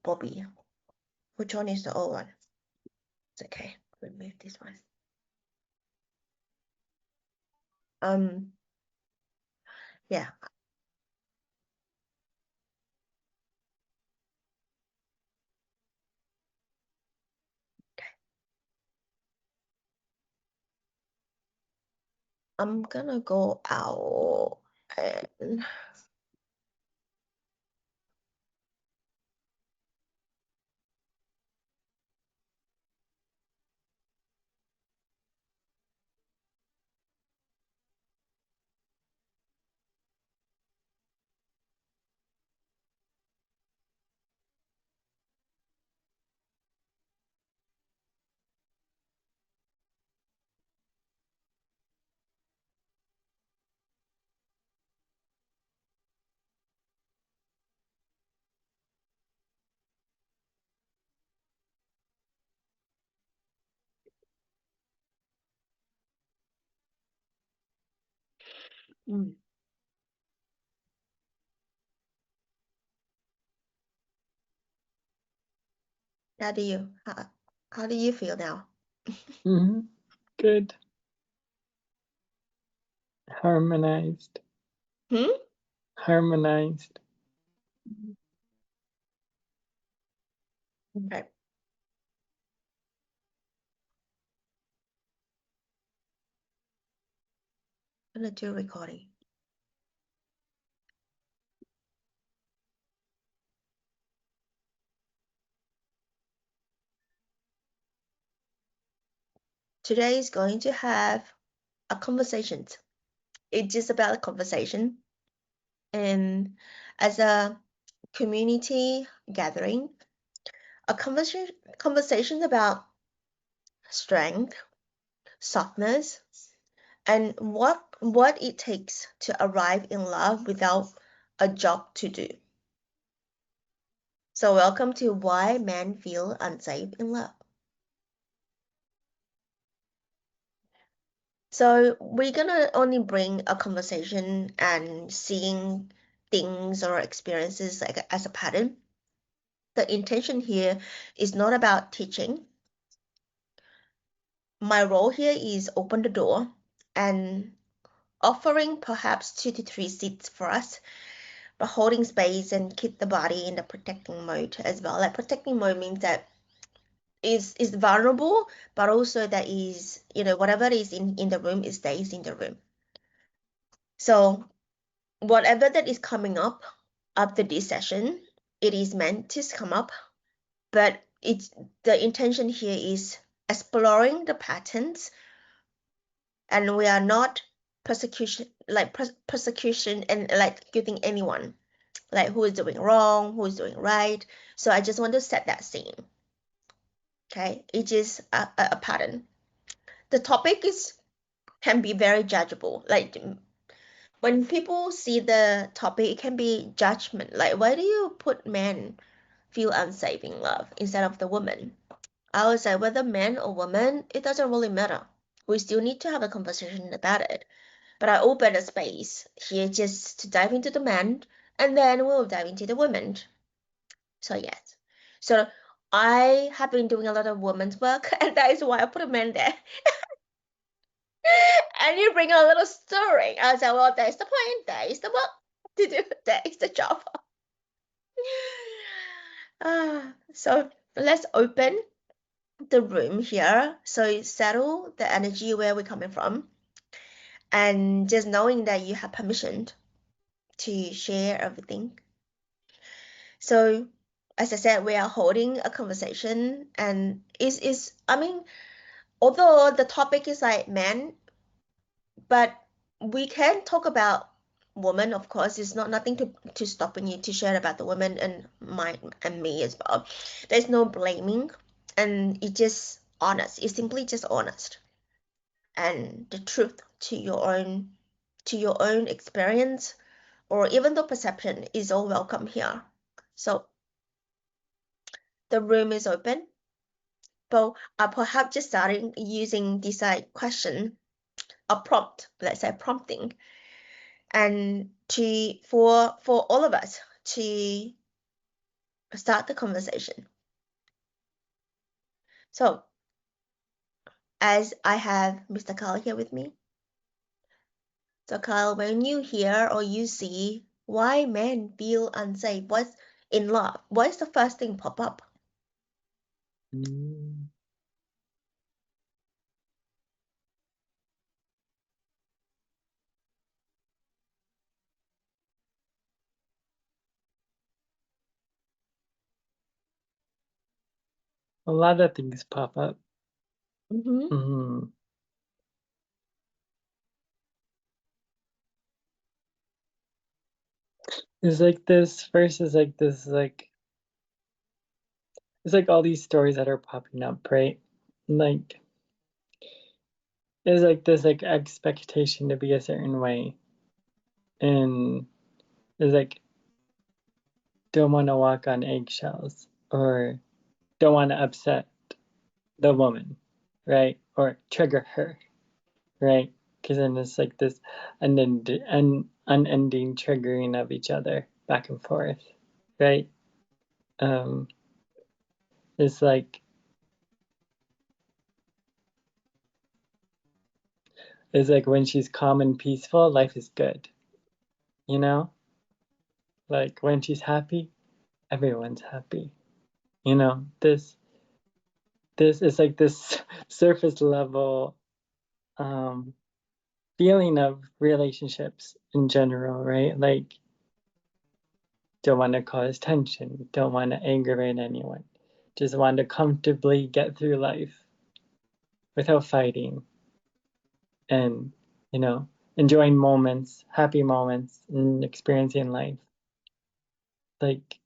Bobby. Which one is the old one? It's okay. Remove this one. Yeah. Okay. I'm gonna go out and how do you feel now? Good. Harmonized. Harmonized. Okay. I'm gonna do recording. Today is going to have a conversation. It's just about a conversation. And as a community gathering, a conversation about strength, softness, and what it takes to arrive in love without a job to do. So welcome to Why Men Feel Unsafe in Love. So we're gonna only bring a conversation and seeing things or experiences like as a pattern. The intention here is not about teaching. My role here is open the door and offering perhaps 2 to 3 seats for us, but holding space and keep the body in the protecting mode as well. Like protecting mode means that is vulnerable, but also that is, whatever is in the room, it stays in the room. So whatever that is coming up after this session, it is meant to come up, but the intention here is exploring the patterns, and we are not persecution and like giving anyone like who is doing wrong, who is doing right. So I just want to set that scene. Okay, it is a pattern. The topic can be very judgeable. Like when people see the topic, it can be judgment. Like, why do you put men feel unsafe in love instead of the woman? I would say whether man or woman, it doesn't really matter. We still need to have a conversation about it. But I open a space here just to dive into the men, and then we'll dive into the women. So yes. So I have been doing a lot of women's work, and that is why I put a man there. And you bring a little story. I said, well, that's the point. That is the work to do. That is the job. So let's open the room here. So settle the energy where we're coming from. And just knowing that you have permission to share everything. So as I said, we are holding a conversation, and although the topic is like men, but we can talk about women, of course. It's not nothing to stopping you to share about the women and me as well. There's no blaming, and it's just honest. It's simply just honest, and the truth to your own experience, or even the perception, is all welcome here. So the room is open. But perhaps just starting using this question, a prompt, let's say prompting, and for all of us to start the conversation. So, as I have Mr. Carl here with me, so Carl, when you hear or you see why men feel unsafe, what's in love, what's the first thing pop up? Mm. A lot of things pop up. Mm-hmm. Mm. It's like this first is like this like it's like all these stories that are popping up, right? Like it's like this like expectation to be a certain way, and it's like don't want to walk on eggshells or don't want to upset the woman, right? Or trigger her, right? Because then it's like this unending triggering of each other back and forth, right? Um, it's like when she's calm and peaceful, life is good, you know? Like when she's happy, everyone's happy. You know, this is like this surface level um feeling of relationships in general, right? Like don't want to cause tension, don't want to aggravate anyone, just want to comfortably get through life without fighting and, you know, enjoying moments, happy moments, and experiencing life. Like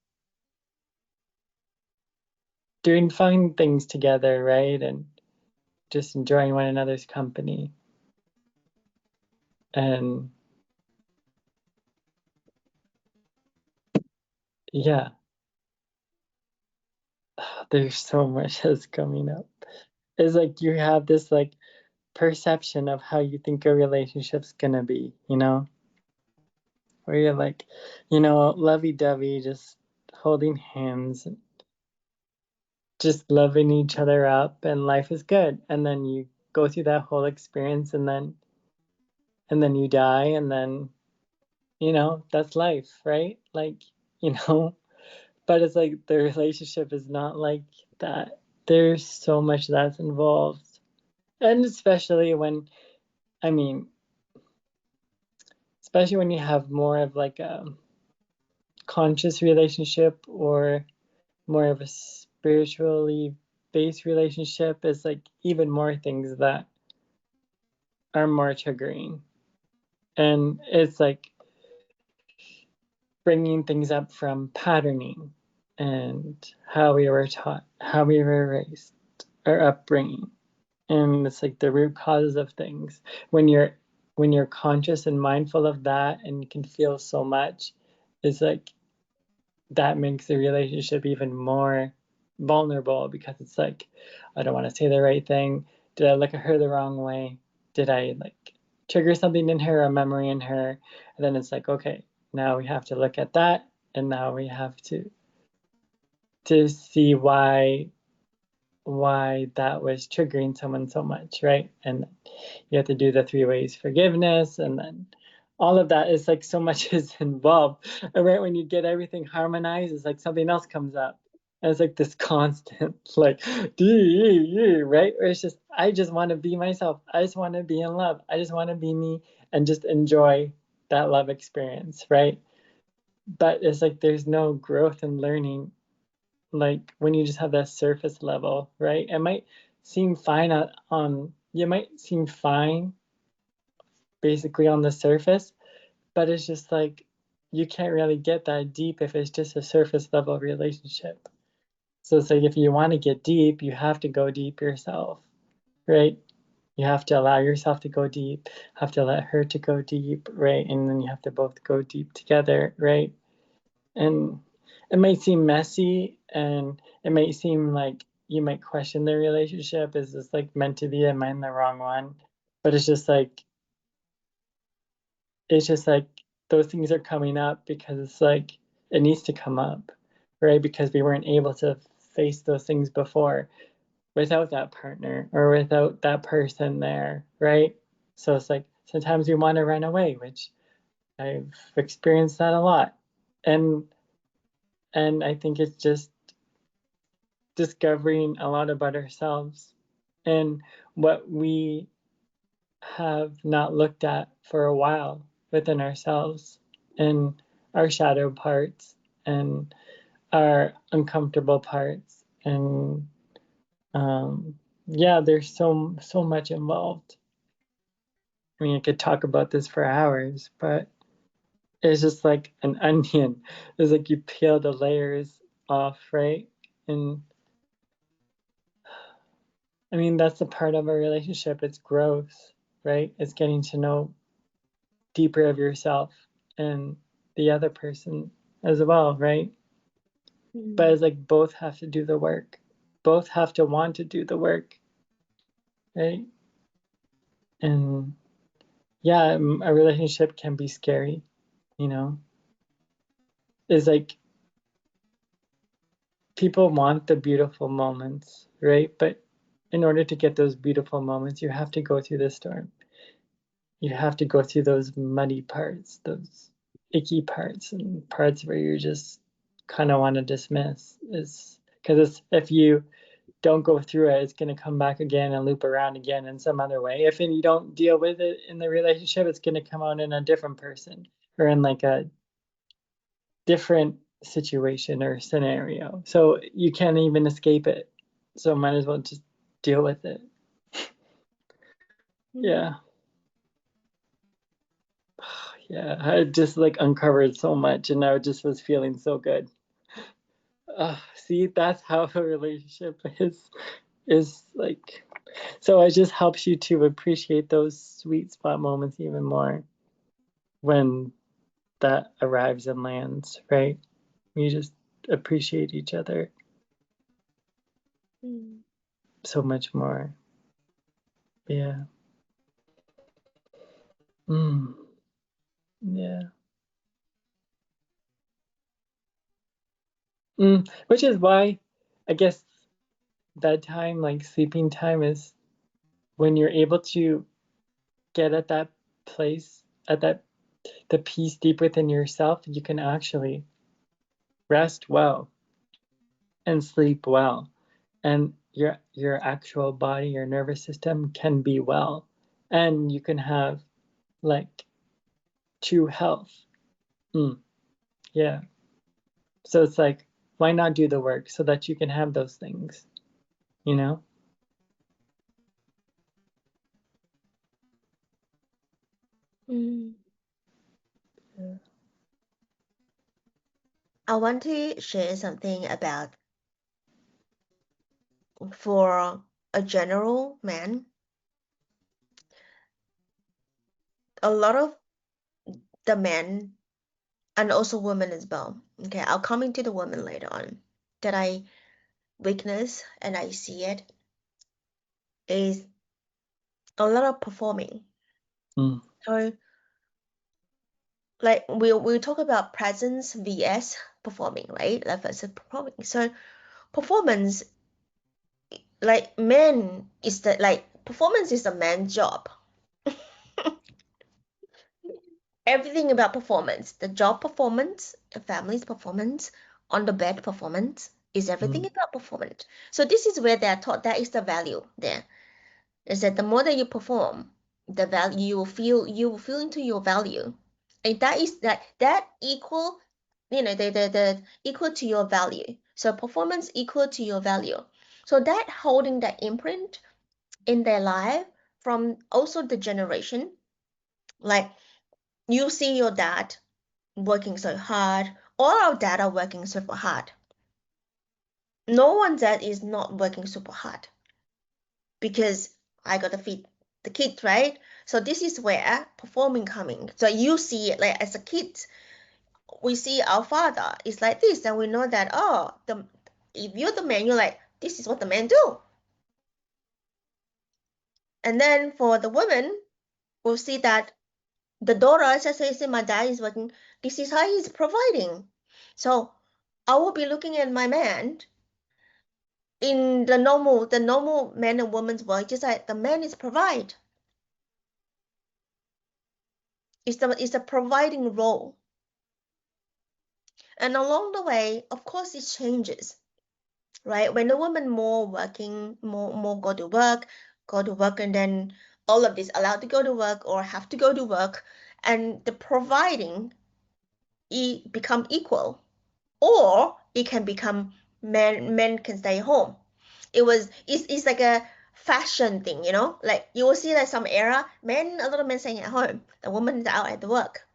doing fun things together, right? And just enjoying one another's company. And yeah, there's so much that's coming up. It's like you have this like perception of how you think a relationship's gonna be, you know? Where you're like, you know, lovey dovey, just holding hands, just loving each other up, and life is good. And then you go through that whole experience, and then you die, and then you know that's life, right? Like, you know, but it's like the relationship is not like that. There's so much that's involved, and especially when, I mean, especially when you have more of like a conscious relationship or more of a spiritually based relationship, is like even more things that are more triggering. And it's like bringing things up from patterning and how we were taught, how we were raised, our upbringing. And it's like the root causes of things. When you're conscious and mindful of that and you can feel so much, it's like that makes the relationship even more vulnerable because it's like, I don't want to say the right thing. Did I look at her the wrong way? Did I like trigger something in her, a memory in her? And then it's like, okay, now we have to look at that, and now we have to see why that was triggering someone so much, right? And you have to do the three ways forgiveness, and then all of that is like so much is involved. And right when you get everything harmonized, it's like something else comes up. And it's like this constant, like, right? Where it's just, I just want to be myself. I just want to be in love. I just want to be me and just enjoy that love experience, right? But it's like there's no growth and learning like when you just have that surface level, right? It might seem fine on you might seem fine basically on the surface, but it's just like you can't really get that deep if it's just a surface level relationship. So it's like if you want to get deep, you have to go deep yourself, right? You have to allow yourself to go deep, have to let her to go deep, right? And then you have to both go deep together, right? And it might seem messy and it might seem like you might question the relationship. Is this like meant to be? Am I in the wrong one? But it's just like those things are coming up because it's like it needs to come up. right? Because we weren't able to face those things before without that partner or without that person there, right? So it's like sometimes we want to run away, which I've experienced that a lot. And I think it's just discovering a lot about ourselves and what we have not looked at for a while within ourselves and our shadow parts and our uncomfortable parts and yeah, there's so much involved. I mean, I could talk about this for hours, but it's just like an onion. It's like you peel the layers off, right? And I mean, that's a part of a relationship. It's growth, right? It's getting to know deeper of yourself and the other person as well, right? But Mm. it's like both have to do the work. Both have to want to do the work, right? And yeah, a relationship can be scary, you know? It's like people want the beautiful moments, right? But in order to get those beautiful moments, you have to go through the storm. You have to go through those muddy parts, those icky parts, and parts where you just kind of want to dismiss. Is because if you don't go through it, it's going to come back again and loop around again in some other way. If you don't deal with it in the relationship, it's going to come out in a different person or in like a different situation or scenario. So you can't even escape it. So might as well just deal with it. Mm. Yeah. Yeah. I just like uncovered so much and I just was feeling so good. See, that's how a relationship is like. So it just helps you to appreciate those sweet spot moments even more when that arrives and lands, right? You just appreciate each other Mm. so much more. Yeah. Mm, yeah. Which is why I guess bedtime, like sleeping time, is when you're able to get at that place, at that the peace deep within yourself, you can actually rest well and sleep well. And your actual body, your nervous system can be well. And you can have like true health. Mm, yeah. So it's like, why not do the work so that you can have those things, you know? Mm. Yeah. I want to share something about for a general man. A lot of the men and also women as well. Okay, I'll come into the women later on. That I witness and I see it is a lot of performing. Mm, So like we talk about presence vs performing, right? Like versus performing. So performance, like men is the like performance is a man's job. Everything about performance, the job performance, the family's performance, on the bed performance is everything mm, about performance. So this is where they're taught that is the value there. Is that the more that you perform, the value you will feel into your value. And that is that equal, the equal to your value. So performance equal to your value. So that holding that imprint in their life from also the generation, like you see your dad working so hard. All our dad are working super hard. No one dad is not working super hard because I gotta feed the kid, right? So this is where performing coming. So you see it like as a kid, we see our father is like this, and we know that the if you're the man, you're like this is what the men do. And then for the woman, we'll see that the daughter, as I say, my dad is working. This is how he's providing. So I will be looking at my man in the normal man and woman's world, just like the man is provide. It's the providing role. And along the way, of course, it changes, right? When the woman more working, more go to work, and then all of this allowed to go to work or have to go to work, and the providing it become equal, or it can become men can stay home. It's like a fashion thing, like you will see that some era a lot of men staying at home, the woman is out at the work,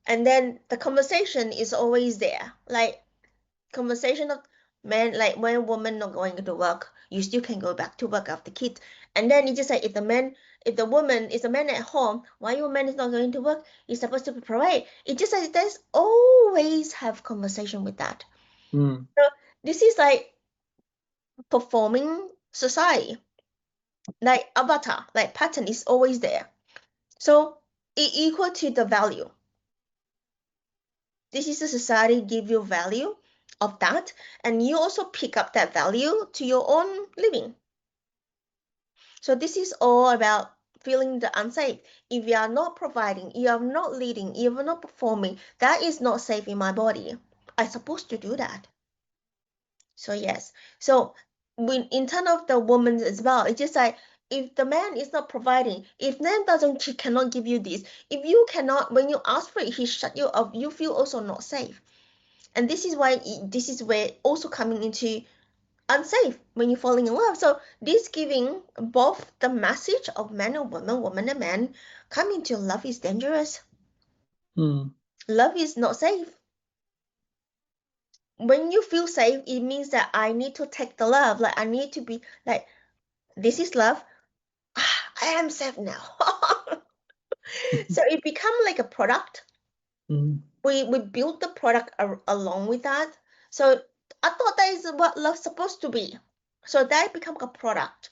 and then the conversation is always there, like conversation of men, like when woman not going to work, you still can go back to work after kids. And then you just say, if the woman is a man at home, why your man is not going to work? He's supposed to provide. It just like there's always have conversation with that. Mm. So this is like performing society, like avatar, like pattern is always there. So it equal to the value. This is a society give you value of that, and you also pick up that value to your own living. So this is all about feeling the unsafe. If you are not providing, you are not leading, you are not performing, that is not safe in my body. I'm supposed to do that. So yes. So when in terms of the woman as well, it's just like if the man is not providing, if man doesn't, he cannot give you this. If you cannot, when you ask for it, he shut you up. You feel also not safe. And this is why this is where also coming into unsafe when you're falling in love. So this giving both the message of man and woman, woman and man, coming to love is dangerous. Mm. Love is not safe. When you feel safe, it means that I need to take the love. Like I need to be like, this is love. I am safe now. So it become like a product. Mm. We build the product along with that. So I thought that is what love's supposed to be. So that become a product.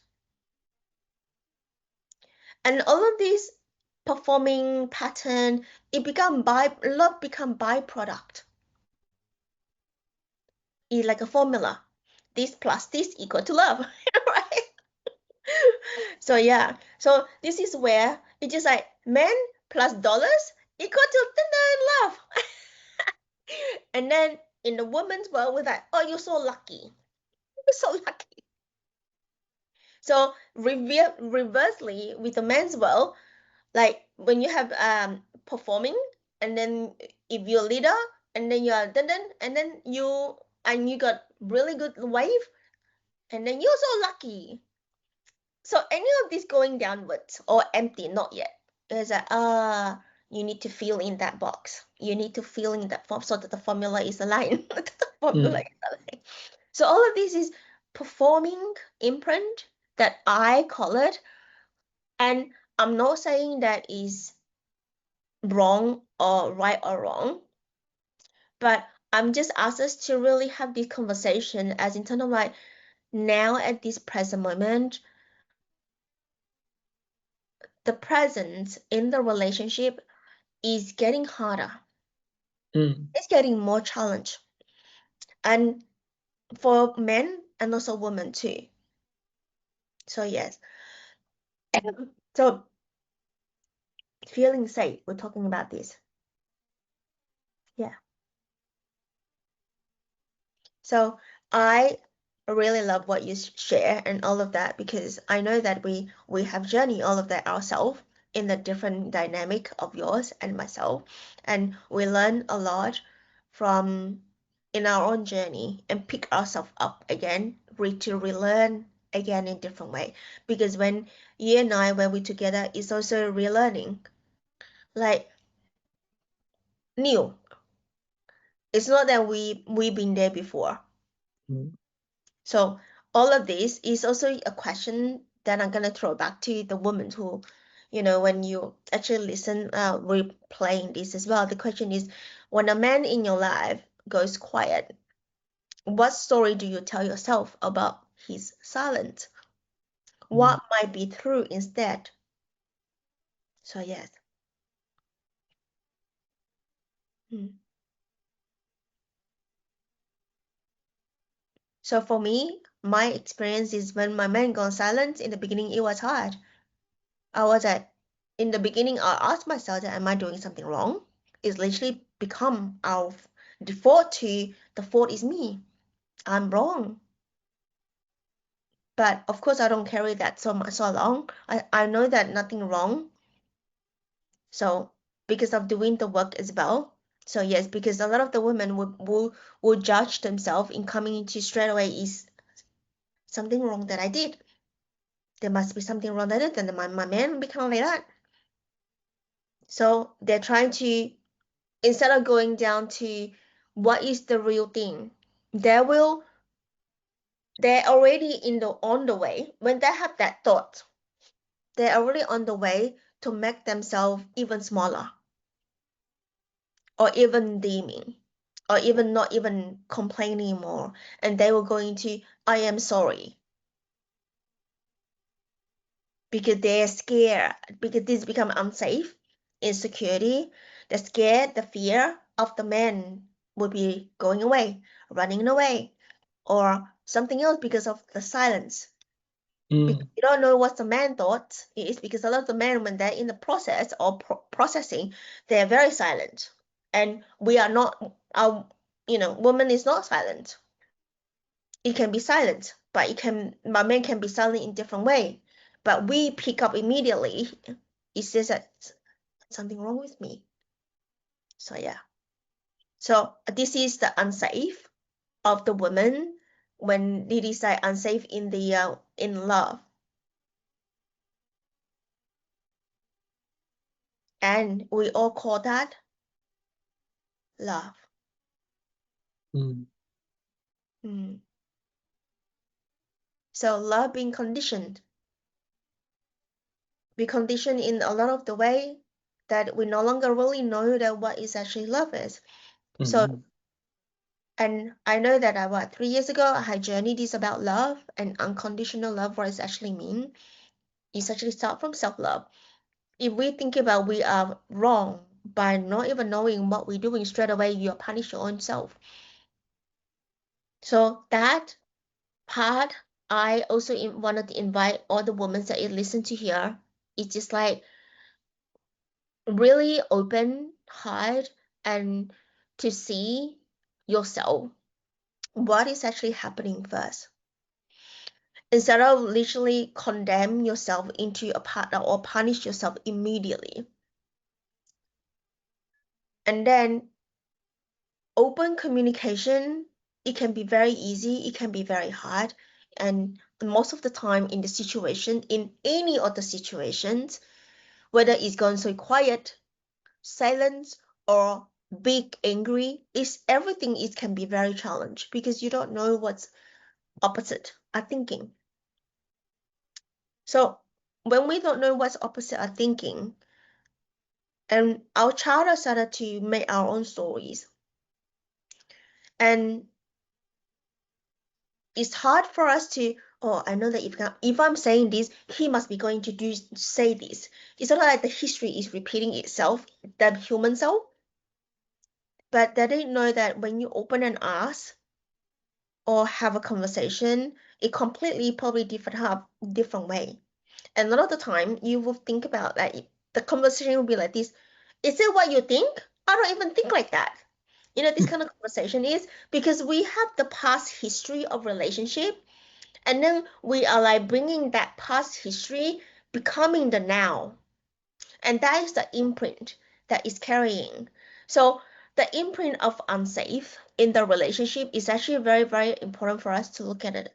And all of these performing pattern, it become love become byproduct. It's like a formula. This plus this equal to love, right? So yeah, so this is where it's just like men plus dollars equal to love. And then in the woman's world, we're like, oh, you're so lucky. You're so lucky. So reversely with the men's world, like when you have performing, and then if you're a leader, and then you're and then you got really good wave, and then you're so lucky. So any of this going downwards or empty, not yet. Is like you need to fill in that box. You need to fill in that form so that the formula is aligned. The formula Mm. is aligned. So all of this is performing imprint that I call it, and I'm not saying that is wrong or right or wrong, but I'm just asked us to really have this conversation as in terms of like now at this present moment, the presence in the relationship is getting harder. Mm. It's getting more challenge. And for men and also women too. So yes. So feeling safe, we're talking about this. Yeah. So I really love what you share and all of that, because I know that we have journeyed all of that ourselves in the different dynamic of yours and myself, and we learn a lot from in our own journey and pick ourselves up again, to relearn again in different way. Because when you and I, when we together, it's also relearning, like new. It's not that we've been there before. Mm. So all of this is also a question that I'm gonna throw back to the woman who, when you actually listen, replaying this as well. The question is, when a man in your life goes quiet, what story do you tell yourself about his silence? Mm. What might be true instead? So yes. Mm, So for me, my experience is when my man gone silent in the beginning, it was hard. I was at in the beginning, I asked myself that am I doing something wrong? It's literally become our default to the fault is me. I'm wrong. But of course, I don't carry that so long. I know that nothing wrong. So because of doing the work as well. So yes, because a lot of the women will judge themselves in coming into straight away is something wrong that I did. There must be something wrong that I did, and my man will become like that. So they're trying to, instead of going down to what is the real thing, they will they're already on the way. When they have that thought, they're already on the way to make themselves even smaller or even deeming or even not even complaining more, and they will go into I am sorry because they're scared, because this become unsafe, insecurity, the scared, the fear of the man will be going away, running away, or something else because of the silence. Because Mm. you don't know what the man thought is, because a lot of the men, when they're in the process or processing, they're very silent, and we are not. Our, woman is not silent. It can be silent, but my man can be silent in different way. But we pick up immediately. It says that something wrong with me. So yeah. So this is the unsafe of the woman when it is like unsafe in the in love, and we all call that love. Mm. Mm. So love being conditioned, be conditioned in a lot of the way that we no longer really know that what is actually love is. So, Mm. and I know that about 3 years ago, I had journeyed this about love and unconditional love. What it actually mean is actually start from self-love. If we think about we are wrong by not even knowing what we're doing, straight away you're punish your own self. So that part, I also wanted to invite all the women that you listen to here. It's just like really open heart and to see yourself what is actually happening first, instead of literally condemn yourself into a partner or punish yourself immediately. And then open communication, it can be very easy, it can be very hard, and most of the time in the situation, in any of the situations, whether it's gone so quiet, silence, or big angry, is everything, it can be very challenged because you don't know what's opposite are thinking. So when we don't know what's opposite are thinking, and our child has started to make our own stories, and it's hard for us to, oh, I know that if I'm saying this, he must be going to say this. It's not like the history is repeating itself, the human self, but they didn't know that when you open and ask or have a conversation, it completely probably different way. And a lot of the time, you will think about that. The conversation will be like this: is it what you think? I don't even think like that. This kind of conversation is because we have the past history of relationship, and then we are like bringing that past history becoming the now, and that is the imprint that is carrying. So the imprint of unsafe in the relationship is actually very, very important for us to look at it,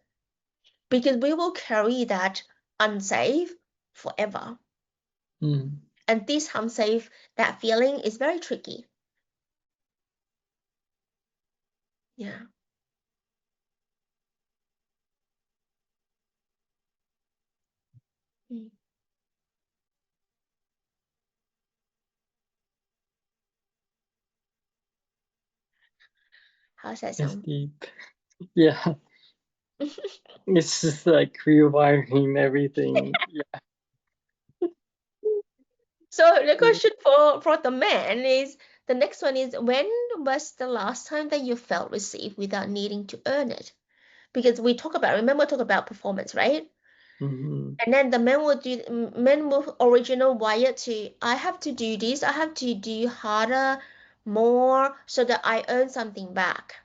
because we will carry that unsafe forever. Mm. And this unsafe, that feeling is very tricky. Yeah. Mm. How's that It's sound? deep. Yeah. It's just like rewiring everything. Yeah. So the question for the man is, the next one is, when was the last time that you felt received without needing to earn it? because remember talk about performance, right? Mm-hmm. And then the men will original wired to, I have to do this, I have to do harder, more, so that I earn something back.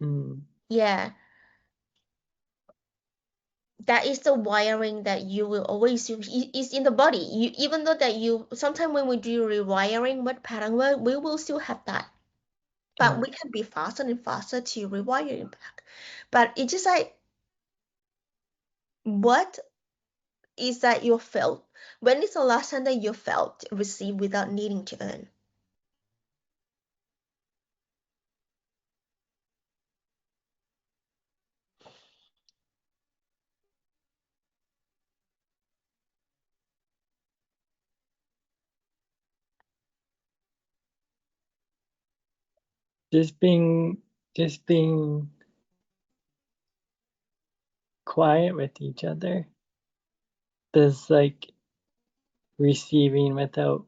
Mm. Yeah, that is the wiring that you will always use. Is in the body. You, even though that you sometimes when we do rewiring with pattern work, we will still have that. But Yeah. we can be faster and faster to rewire it back. But it's just like, what is that you felt? When is the last time that you felt receive without needing to earn? Just being quiet with each other. There's like receiving without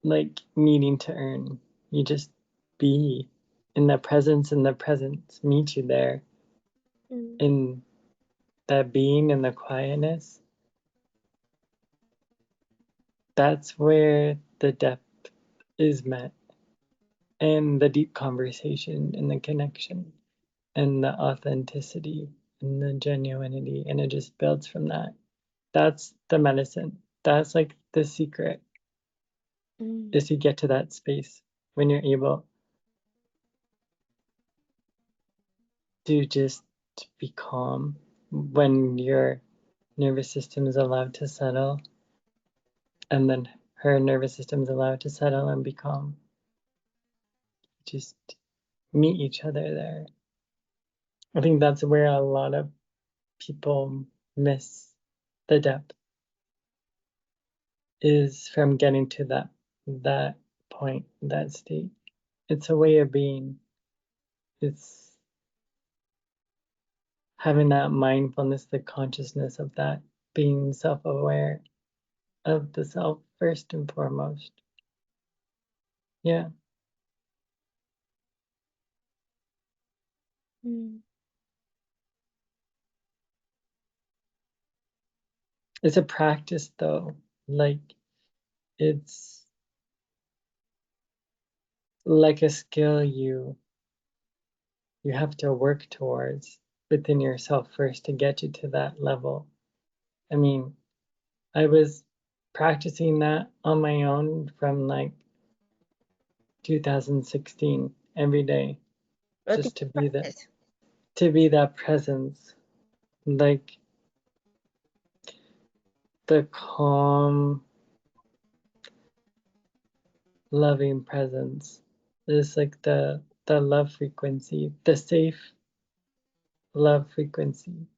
like needing to earn. You just be in the presence, and the presence meet you there Mm, in that being and the quietness. That's where the depth is met, and the deep conversation and the connection and the authenticity and the genuinity, and it just builds from that. That's the medicine. That's like the secret, mm, is to get to that space when you're able to just be calm, when your nervous system is allowed to settle, and then her nervous system is allowed to settle and be calm. Just meet each other there. I think that's where a lot of people miss the depth, is from getting to that point, that state. It's a way of being. It's having that mindfulness, the consciousness of that, being self-aware of the self first and foremost. Yeah. mm. It's a practice though. Like, it's like a skill you have to work towards within yourself first to get you to that level. I mean, I was practicing that on my own from like 2016 every day, What did just you practice? to be that presence, like the calm, loving presence. Is like the love frequency, the safe love frequency,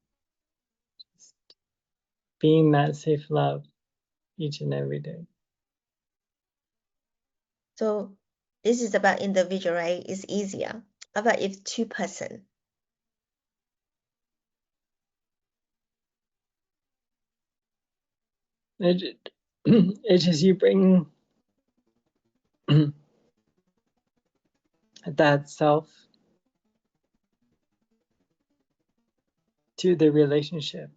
being that safe love each and every day. So this is about individual, right? It's easier. How about if two-person? It, it's just you bring that self to the relationship,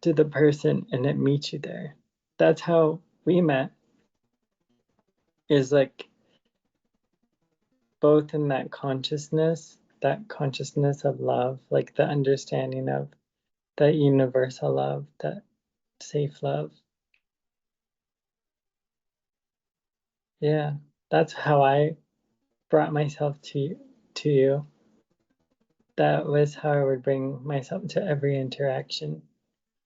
to the person, and it meets you there. That's how we met, is like both in that consciousness of love, like the understanding of that universal love, that safe love. Yeah, that's how I brought myself to you. That was how I would bring myself to every interaction,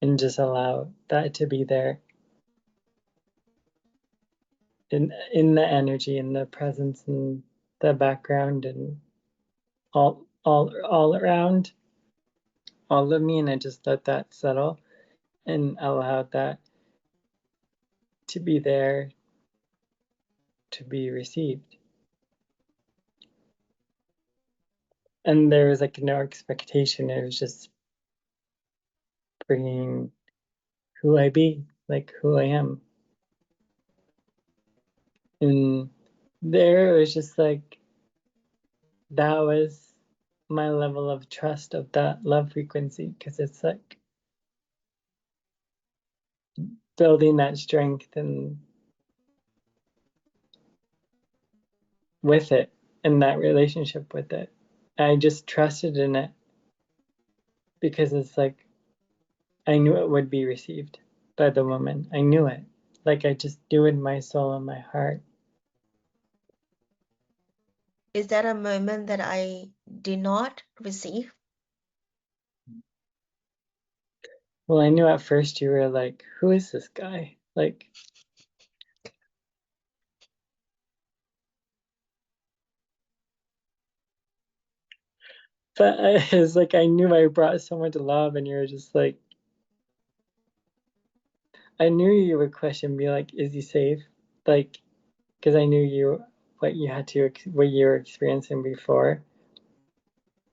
and just allow that to be there in the energy, in the presence, and the background, and all around all of me, and I just let that settle and allow that to be there, to be received. And there was like no expectation. It was just bringing who I be, like who I am, and there it was just like that was my level of trust of that love frequency, because it's like building that strength and with it in that relationship with it. I just trusted in it because it's like I knew it would be received by the woman. I knew it. Like I just knew in my soul and my heart. Is that a moment that I did not receive? Well, I knew at first you were like, who is this guy? Like, but it's like I knew I brought someone to love, and you were just like, I knew you would question me, like, is he safe? Like, because I knew you, what you had to, what you were experiencing before.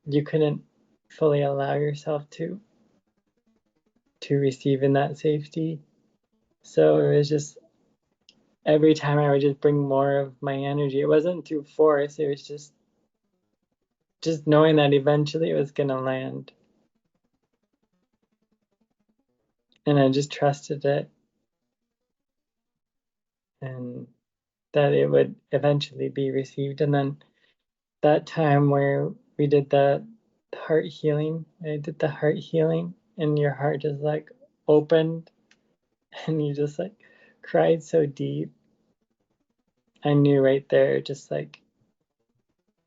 You couldn't fully allow yourself to receive in that safety. So it was just every time I would just bring more of my energy. It wasn't through force. It was just knowing that eventually it was gonna land, and I just trusted it, and that it would eventually be received. And then that time where we did the heart healing, I did the heart healing, and your heart just like opened, and you just like cried so deep. I knew right there, just like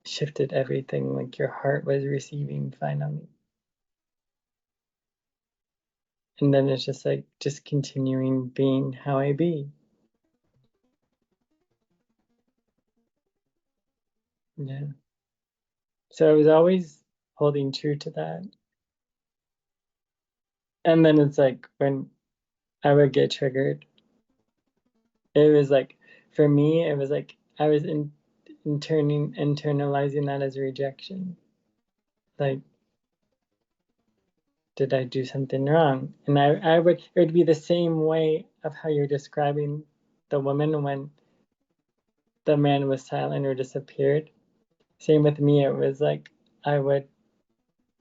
shifted everything, like your heart was receiving finally. And then it's just like just continuing being how I be. Yeah. So I was always holding true to that. And then it's like when I would get triggered, it was like for me, it was like I was internalizing that as rejection. Like, did I do something wrong? And I would it would be the same way of how you're describing the woman when the man was silent or disappeared. Same with me. It was like I would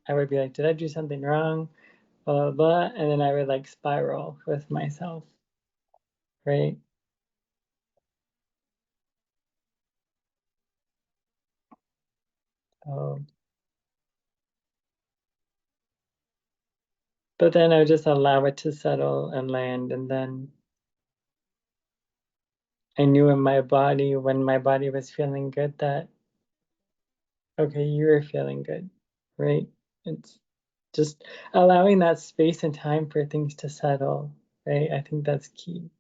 I would be like, did I do something wrong? Blah blah blah, and then I would like spiral with myself, right? So, but then I would just allow it to settle and land, and then I knew in my body when my body was feeling good that okay, you were feeling good, right? It's just allowing that space and time for things to settle, right? I think that's key.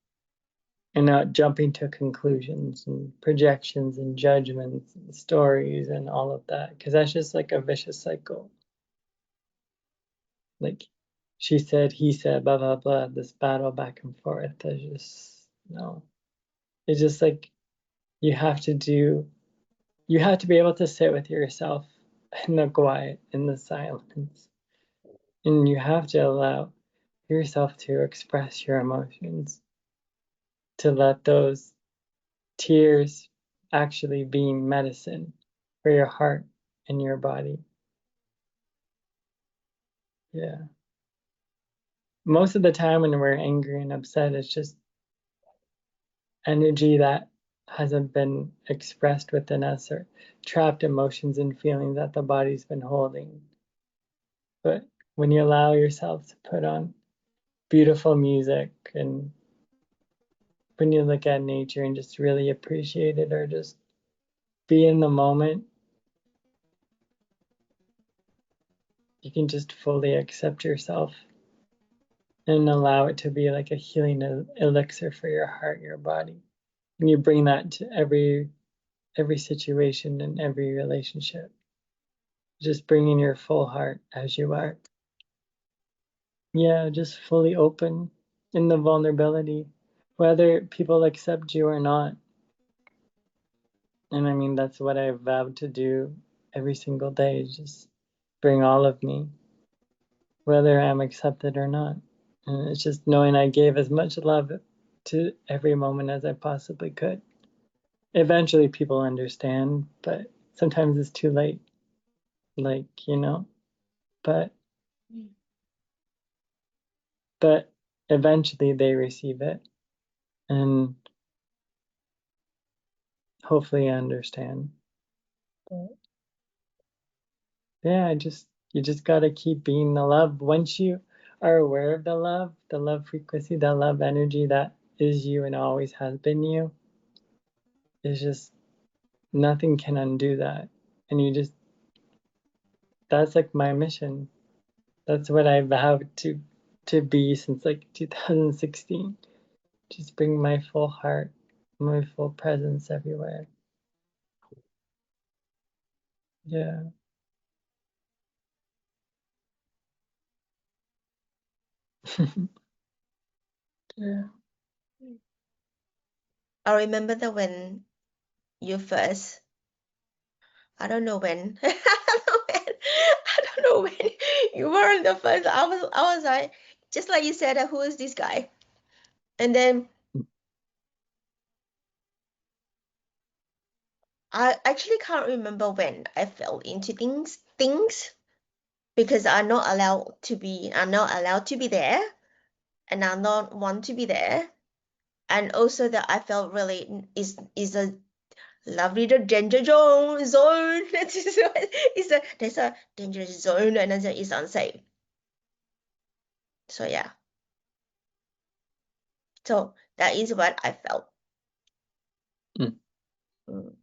And not jumping to conclusions and projections and judgments and stories and all of that, because that's just like a vicious cycle. Like she said, he said, blah blah blah. This battle back and forth. There's just no. It's just like you have to do. You have to be able to sit with yourself in the quiet, in the silence, and you have to allow yourself to express your emotions, to let those tears actually being medicine for your heart and your body. Yeah. Most of the time when we're angry and upset, it's just energy that hasn't been expressed within us or trapped emotions and feelings that the body's been holding. But when you allow yourself to put on beautiful music and when you look at nature and just really appreciate it or just be in the moment, you can just fully accept yourself and allow it to be like a healing elixir for your heart, your body. And you bring that to every situation and every relationship. Just bringing your full heart as you are. Yeah, just fully open in the vulnerability, whether people accept you or not. And I mean, that's what I vowed to do every single day, just bring all of me, whether I'm accepted or not. And it's just knowing I gave as much love to every moment as I possibly could. eventually people understand, but sometimes it's too late. Like, but but eventually they receive it and hopefully understand. But yeah, you just gotta keep being the love. Once you are aware of the love frequency, the love energy that is you and always has been you, is just nothing can undo that. And you just that's like my mission. That's what I vowed to be since like 2016. Just bring my full heart, my full presence everywhere. Yeah. Yeah. I remember that when you first, I don't know when, I don't know when you were in the first, I was like, just like you said, who is this guy? And then I actually can't remember when I fell into things because I'm not allowed to be there, and I don't want to be there. And also that I felt really is a lovely the danger zone. There's a danger zone and then it's unsafe. So yeah, so that is what I felt. Mm. Mm.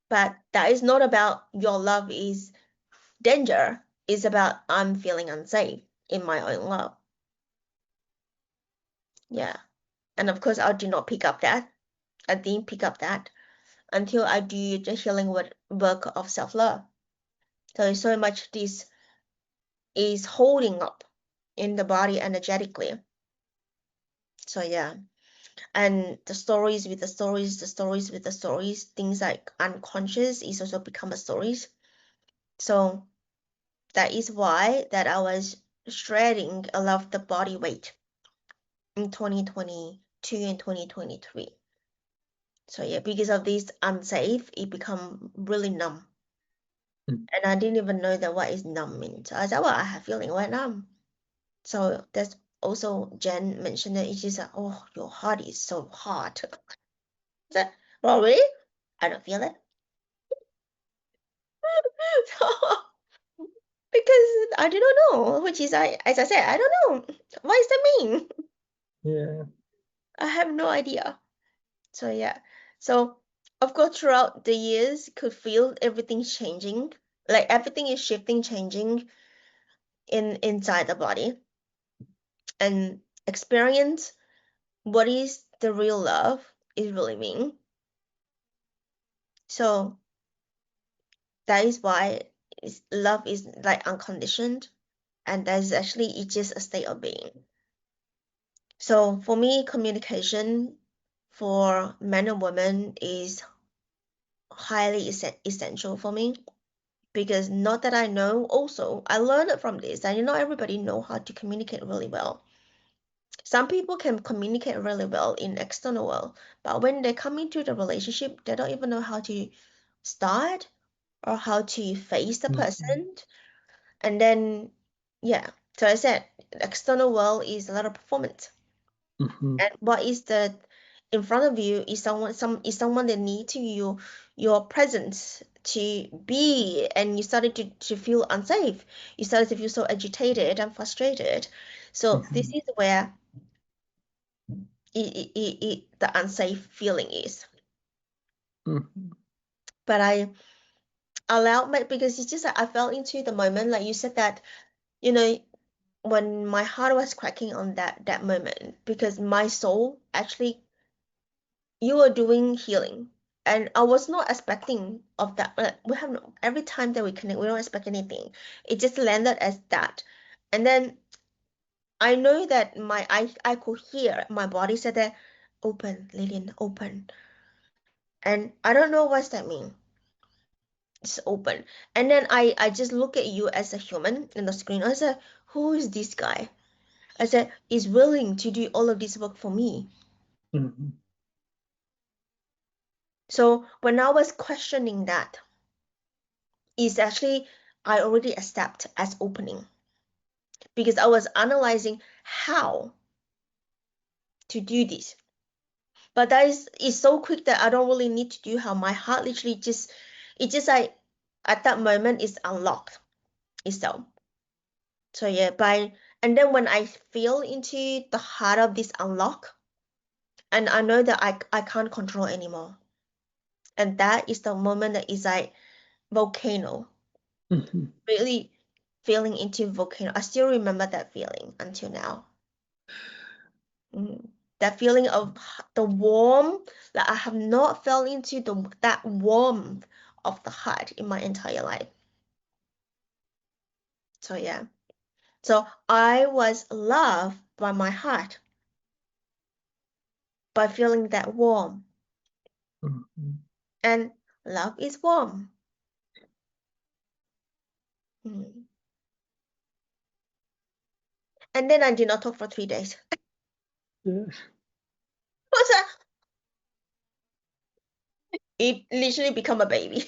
But that is not about your love is danger. It's about I'm feeling unsafe in my own love. Yeah. And of course, I did not pick up that. I didn't pick up that until I do the healing work of self-love. So so much this is holding up in the body energetically. So yeah. And the stories with the stories, the stories with the stories, things like unconscious is also become a stories. So that is why that I was shredding a lot of the body weight in 2022 and 2023. So yeah, because of this unsafe, it become really numb. Mm. And I didn't even know that what is numb means. I said, well, I have feeling right numb. So that's also Jen mentioned that it's just like, oh, your heart is so hot. I said, well, really? I don't feel it. So, because I do not know, which is as I said, I don't know. What does that mean? Yeah. I have no idea. So yeah. So of course throughout the years could feel everything changing. Like everything is shifting, changing inside the body and experience what is the real love is really mean. So that is why love is like unconditioned and that is actually it's just a state of being. So for me, communication for men and women is highly essential for me because not that I know also I learned it from this and not everybody know how to communicate really well. Some people can communicate really well in external world, but when they come into the relationship, they don't even know how to start or how to face the Mm-hmm. person. And then, yeah, so I said, external world is a lot of performance. Mm-hmm. And what is the in front of you is someone that need to your presence to be and you started to feel unsafe. You started to feel so agitated and frustrated. So this Mm-hmm. is where the unsafe feeling is. Mm-hmm. But I allowed my because it's just that I fell into the moment, like you said that, you know, when my heart was cracking on that moment, because my soul actually you were doing healing. And I was not expecting of that. We have every time that we connect, we don't expect anything. It just landed as that. And then I know that I could hear my body said that open, Lillian, open. And I don't know what's that mean. It's open. And then I just look at you as a human in the screen. I said, who is this guy? I said, is willing to do all of this work for me. Mm-hmm. So when I was questioning that, is actually I already accept as opening because I was analyzing how to do this. But that is so quick that I don't really need to do how my heart literally just it just like at that moment is unlocked itself. So yeah, and then when I feel into the heart of this unlock, and I know that I can't control anymore. And that is the moment that is like volcano. Mhm. Really feeling into volcano. I still remember that feeling until now. Mm. That feeling of the warmth that I have not felt into that warmth of the heart in my entire life. So yeah. So I was loved by my heart by feeling that warm. Mhm. And love is warm. Mm. And then I did not talk for 3 days. Yeah. What's that? It literally become a baby.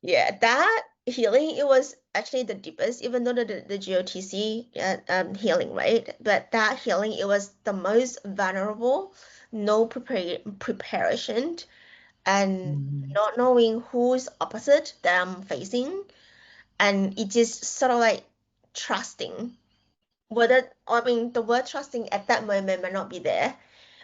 Yeah, that healing, it was actually the deepest, even though the GOTC healing, right? But that healing, it was the most vulnerable, no preparation, and Mhm. not knowing who's opposite that I'm facing, and it just sort of like trusting. Whether, I mean, the word trusting at that moment might not be there,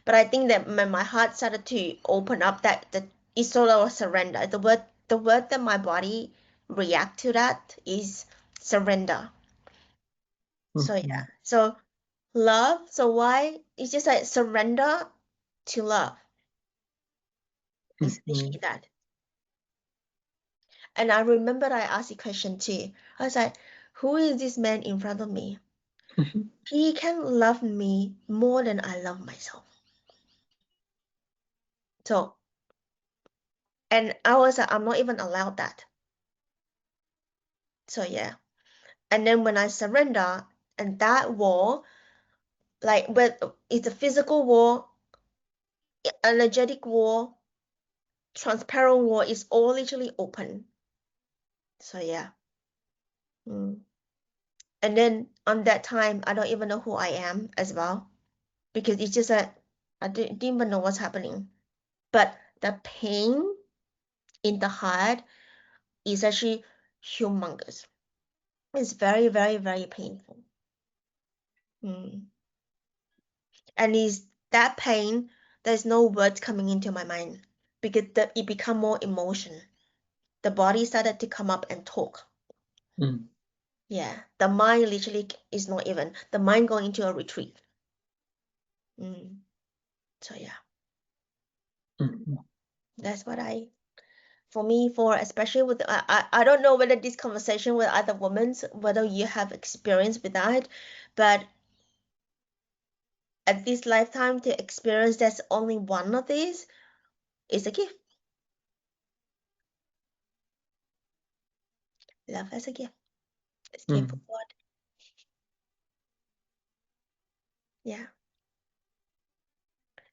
but I think that when my heart started to open up, that it's sort of a surrender. The word that my body react to that is surrender. So yeah, Mhm. so love. So why it's just like surrender to love. It's Mhm. literally that. And I remember I asked the question too. I was like, who is this man in front of me? He can love me more than I love myself. So, and I was like, I'm not even allowed that. So yeah. And then when I surrender, and that wall, like, but it's a physical wall, energetic wall, transparent wall, is all literally open. So yeah. Mm. And then on that time, I don't even know who I am as well, because it's just that I didn't even know what's happening. But the pain in the heart is actually humongous. It's very, very, very painful. Mm. And is that pain, there's no words coming into my mind because it become more emotion. The body started to come up and talk. Mhm. Yeah, the mind literally is not even the mind going into a retreat. Mm. So yeah, Mhm. that's what I for me for especially with I don't know whether this conversation with other women whether you have experience with that, but at this lifetime to experience that's only one of these is a gift. Love as a gift. It's gift from Mhm. God. Yeah.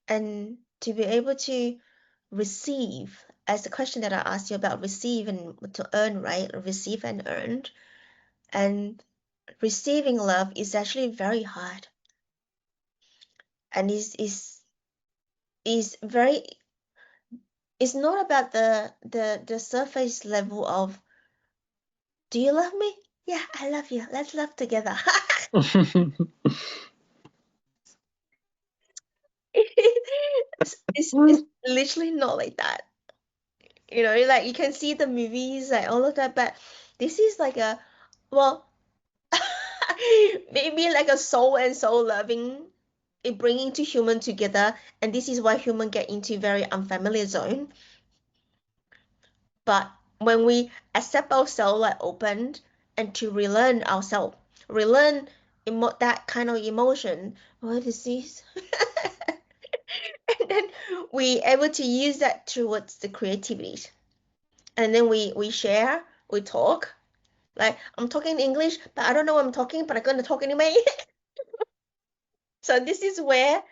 And to be able to receive, as the question that I asked you about receive and to earn, right? Receive and earn. And receiving love is actually very hard. And is very it's not about the surface level of do you love me? Yeah, I love you. Let's love together. It's literally not like that. Like you can see the movies, like all of that, but this is like well, maybe like a soul and soul loving, it bringing two human together, and this is why human get into very unfamiliar zone. But when we accept ourselves like opened and to relearn ourselves, relearn that kind of emotion, what is this? And then we able to use that towards the creativity. And then we share, we talk. Like I'm talking English, but I don't know what I'm talking, but I'm gonna talk anyway. So this is where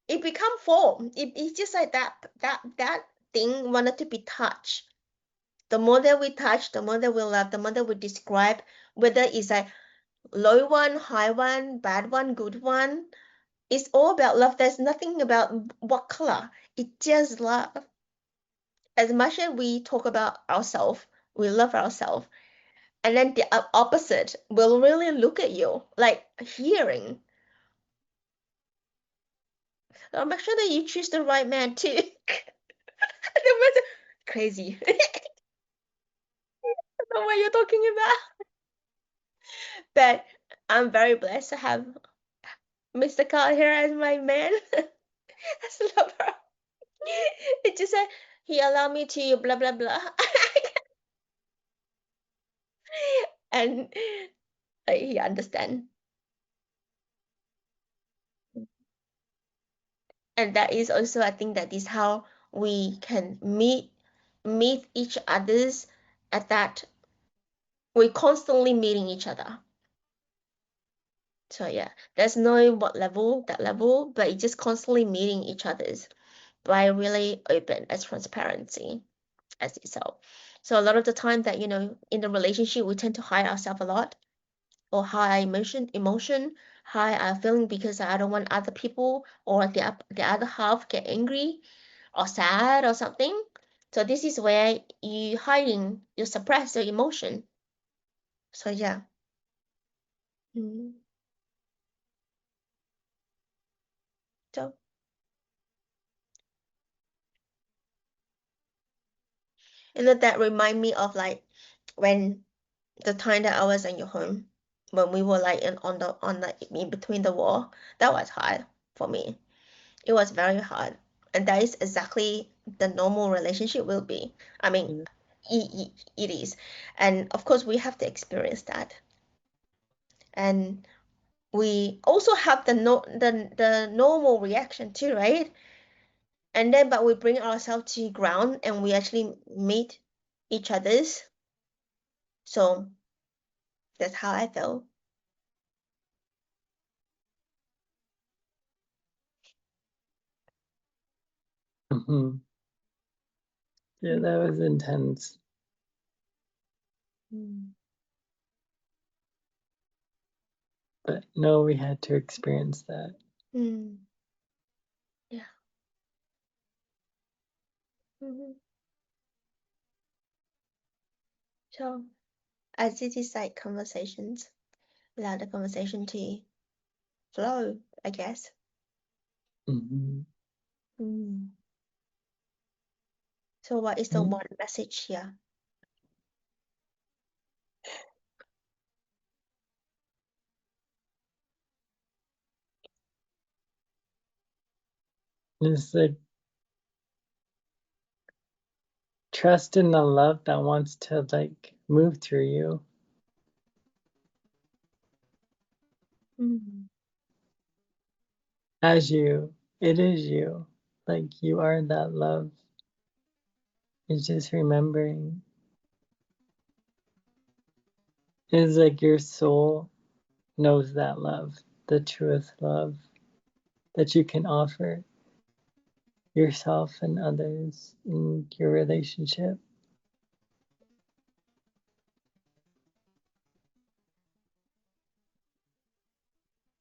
it become form. It's just like that thing wanted to be touched. The more that we touch, the more that we love, the more that we describe, whether it's a low one, high one, bad one, good one. It's all about love. There's nothing about what color. It's just love. As much as we talk about ourselves, we love ourselves, and then the opposite will really look at you like hearing. So make sure that you choose the right man too. Crazy. I don't know what you're talking about. But I'm very blessed to have Mr. Carl here as my man, as a lover. It just said he allowed me to blah blah blah, and he understand. And that is also, I think, that is how we can meet each others at that we're constantly meeting each other. So yeah, there's no what level, that level, but it's just constantly meeting each others by really open as transparency as itself. So a lot of the time that, in the relationship we tend to hide ourselves a lot, or hide our emotion, hide our feeling because I don't want other people or the other half get angry or sad or something. So this is where you suppress your emotion. So yeah. Mm. So that remind me of like when the time that I was in your home, when we were like on the in between the wall. That was hard for me. It was very hard, and that is exactly the normal relationship will be. I mean, Yeah. it is, and of course we have to experience that, and we also have the no the normal reaction too, right? And then but we bring ourselves to ground and we actually meet each other's. So that's how I feel. Mhm. Yeah, that was intense. Mm. But no, we had to experience that. Mm. Yeah. Hmm. So as it is like conversations, without the conversation to flow, I guess. Hmm. Mm. So what is the one message here? It's like trust in the love that wants to like move through you Mm. as you. It is you. Like you are that love. It's just remembering. It's like your soul knows that love, the truest love that you can offer yourself and others in your relationship.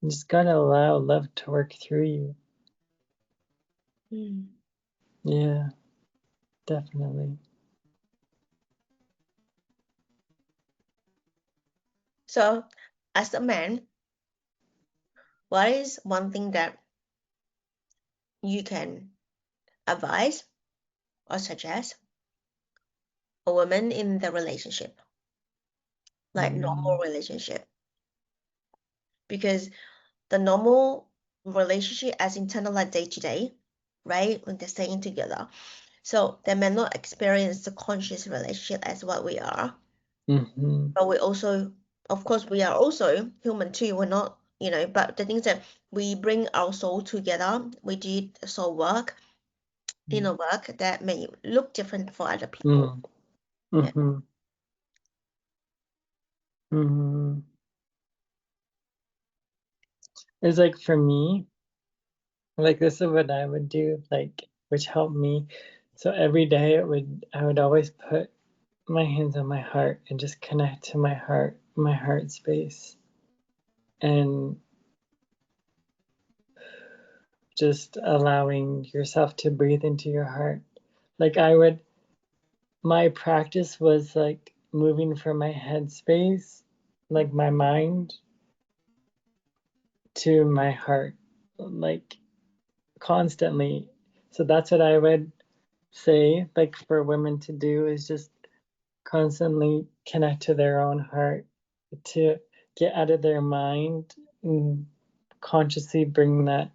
You just gotta allow love to work through you. Mm. Yeah, definitely. So as a man, what is one thing that you can advise or suggest a woman in the relationship, like normal Mm, relationship? Because the normal relationship as internal like day to day, right? When they're staying together. So they may not experience the conscious relationship as what we are. mm-hmm, But we also, of course, we are also human too. We're not, but the things that we bring our soul together, we do soul work, inner work that may look different for other people. mm, Yeah. mm-hmm, mm-hmm. It's like for me, Like this is what I would do, like which helped me. So every day I would always put my hands on my heart and just connect to my heart space, and just allowing yourself to breathe into your heart. Like my practice was like moving from my head space, like my mind, to my heart, like constantly. So that's what I would say, like for women to do, is just constantly connect to their own heart, to get out of their mind and consciously bring that,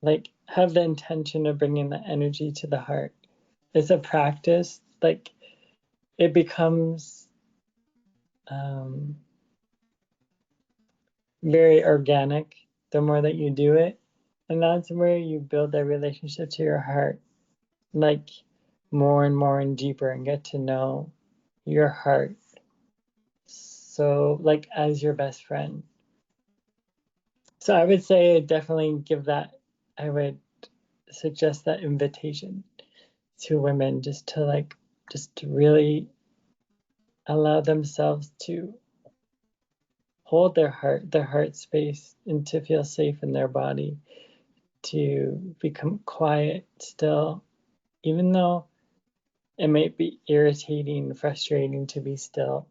like have the intention of bringing the energy to the heart. It's a practice, like it becomes um, very organic the more that you do it, and that's where you build that relationship to your heart, like more and more and deeper, and get to know your heart, so like as your best friend. So I would say definitely give that, I would suggest that invitation to women, just to like, just to really allow themselves to hold their heart space, and to feel safe in their body, to become quiet still, even though it might be irritating, frustrating to be still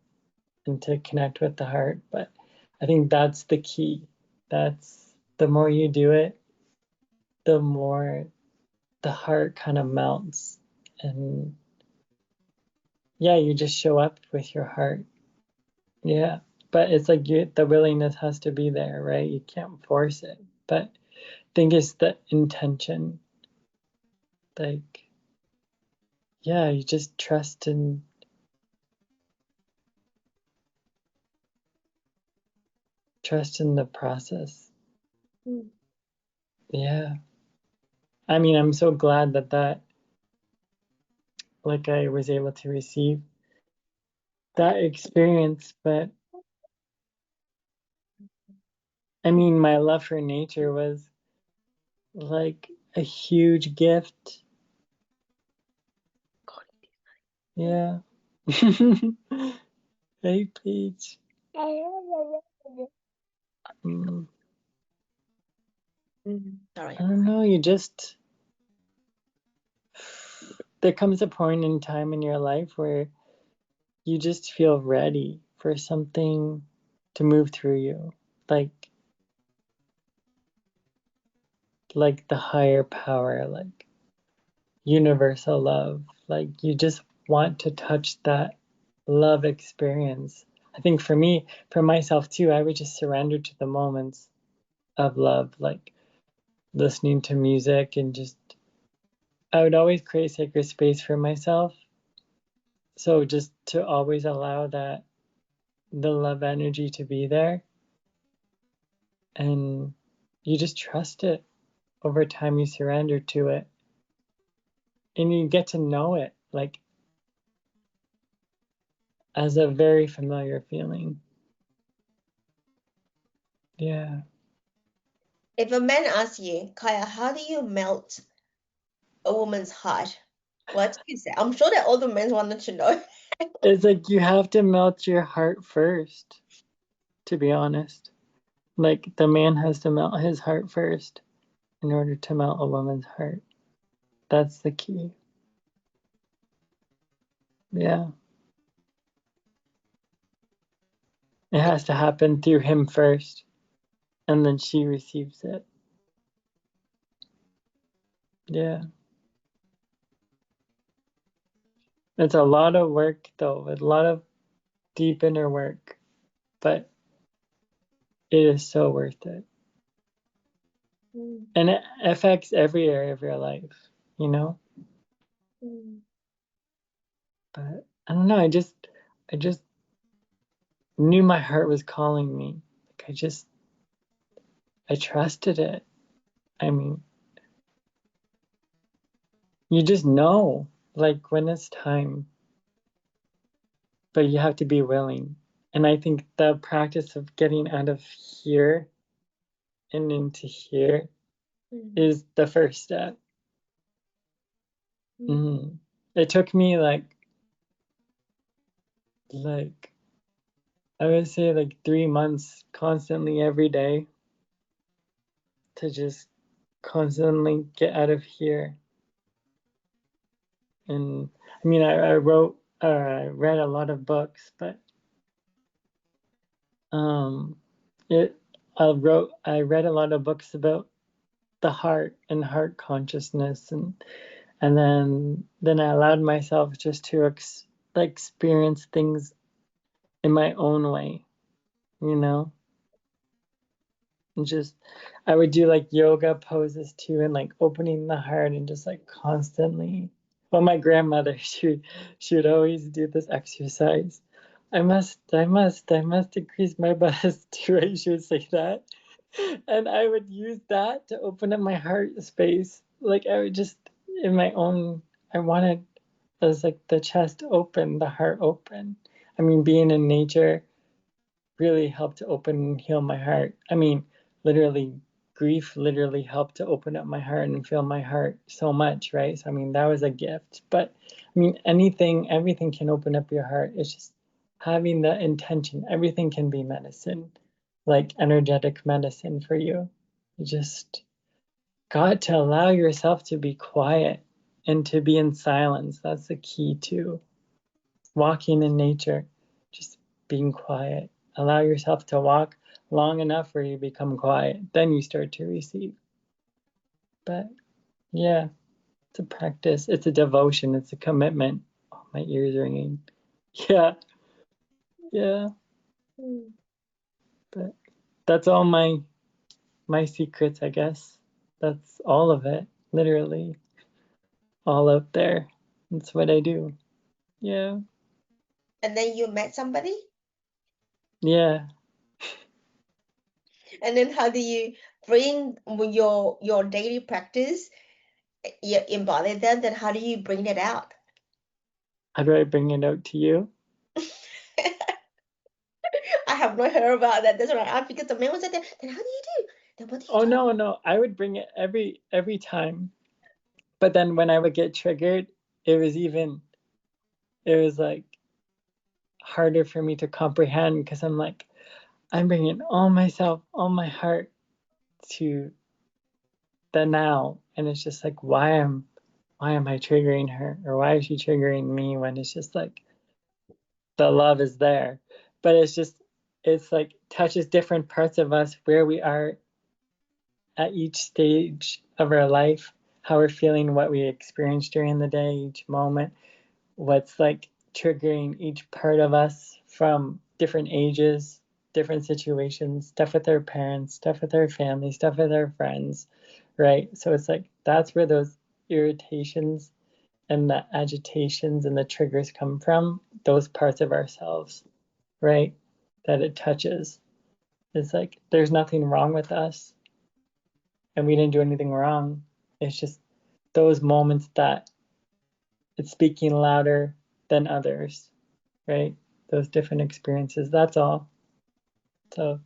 and to connect with the heart. But I think that's the key. That's the more you do it, the more the heart kind of melts. And yeah, you just show up with your heart. Yeah. But it's like the willingness has to be there, right? You can't force it. But I think it's the intention. Like, yeah, you just trust in the process. Mm. Yeah. I mean, I'm so glad that like I was able to receive that experience. But I mean, my love for nature was like a huge gift. Yeah. Hey, Peach. Mm, Sorry. I don't know. There comes a point in time in your life where you just feel ready for something to move through you. Like, like the higher power, like universal love. Like you just want to touch that love experience. I think for me, for myself too, I would just surrender to the moments of love, like listening to music, and just I would always create sacred space for myself. So just to always allow that, the love energy to be there, and you just trust it. Over time you surrender to it, and you get to know it like as a very familiar feeling. Yeah. If a man asks you, Kaya, how do you melt a woman's heart? What do you say? I'm sure that all the men wanted to know. It's like you have to melt your heart first, to be honest. Like the man has to melt his heart first in order to melt a woman's heart. That's the key. Yeah. It has to happen through him first, and then she receives it. Yeah. It's a lot of work though, a lot of deep inner work, but it is so worth it. Mm, And it affects every area of your life, you know? mm, But I don't know, I just knew my heart was calling me. Like I trusted it. I mean, you just know, like when it's time, but you have to be willing. And I think the practice of getting out of here and into here is the first step. Mm. It took me like I would say like 3 months constantly every day to just constantly get out of here. And I mean, I wrote, I read a lot of books, but um, it, I read a lot of books about the heart and heart consciousness, and then I allowed myself just to experience things in my own way, you know, and just I would do like yoga poses too, and like opening the heart and just like constantly. Well, my grandmother, she would always do this exercise. I must increase my bust, right? She would say that. And I would use that to open up my heart space. Like I would just in my own I wanted as like the chest open, the heart open. I mean, being in nature really helped to open and heal my heart. I mean, literally, grief literally helped to open up my heart and fill my heart so much, right? So, I mean, that was a gift. But I mean, everything can open up your heart. It's just having the intention. Everything can be medicine, like energetic medicine for you. You just got to allow yourself to be quiet and to be in silence. That's the key to walking in nature, just being quiet. Allow yourself to walk long enough where you become quiet. Then you start to receive. But yeah, it's a practice. It's a devotion. It's a commitment. Oh, my ears are ringing. Yeah, yeah. But that's all my secrets, I guess. That's all of it. Literally all out there. That's what I do. Yeah. And then you met somebody, Yeah. and then how do you bring your daily practice, you embody that, then how do you bring it out? How do I bring it out to you? I have not heard about that. That's what I asked because the man was like, then how do you do? Then what do you Oh do? no, no. I would bring it every time. But then when I would get triggered, it was like harder for me to comprehend because I'm like, I'm bringing all myself, all my heart to the now. And it's just like, why am I triggering her? Or why is she triggering me when it's just like the love is there? But it's like touches different parts of us where we are at each stage of our life, how we're feeling, what we experience during the day, each moment, what's like triggering each part of us from different ages, different situations, stuff with our parents, stuff with our family, stuff with our friends, right? So it's like that's where those irritations and the agitations and the triggers come from, those parts of ourselves, right? That it touches. It's like there's nothing wrong with us and we didn't do anything wrong. It's just those moments that it's speaking louder than others, right? Those different experiences. That's all. So,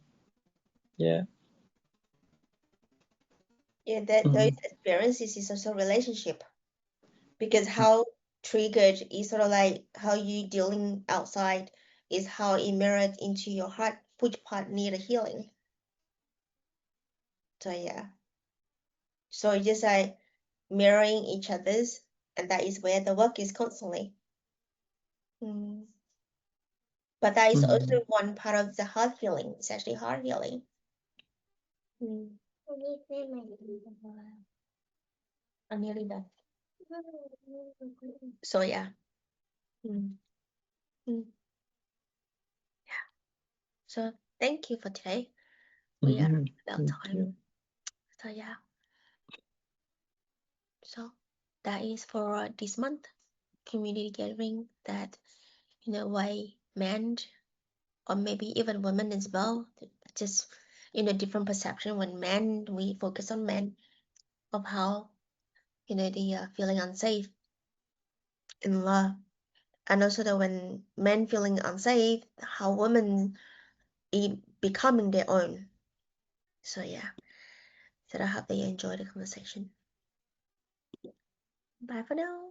yeah. Yeah, that those Mm-hmm. experiences is also relationship because how triggered is sort of like how you dealing outside is how it mirrored into your heart, which part need a healing. So yeah, so it's just like mirroring each other's, and that is where the work is constantly. Mm. But that is Mm-hmm. also one part of the heart healing. It's actually heart healing. Mm. I'm nearly done. So yeah. Mm. Mm. So thank you for today. We are Mm-hmm. about Thank you. time. So yeah. So that is for this month community gathering that why men or maybe even women as well just different perception when men we focus on men of how they are feeling unsafe in love, and also that when men feeling unsafe how women becoming their own. So yeah, So I hope that you enjoy the conversation. Bye for now.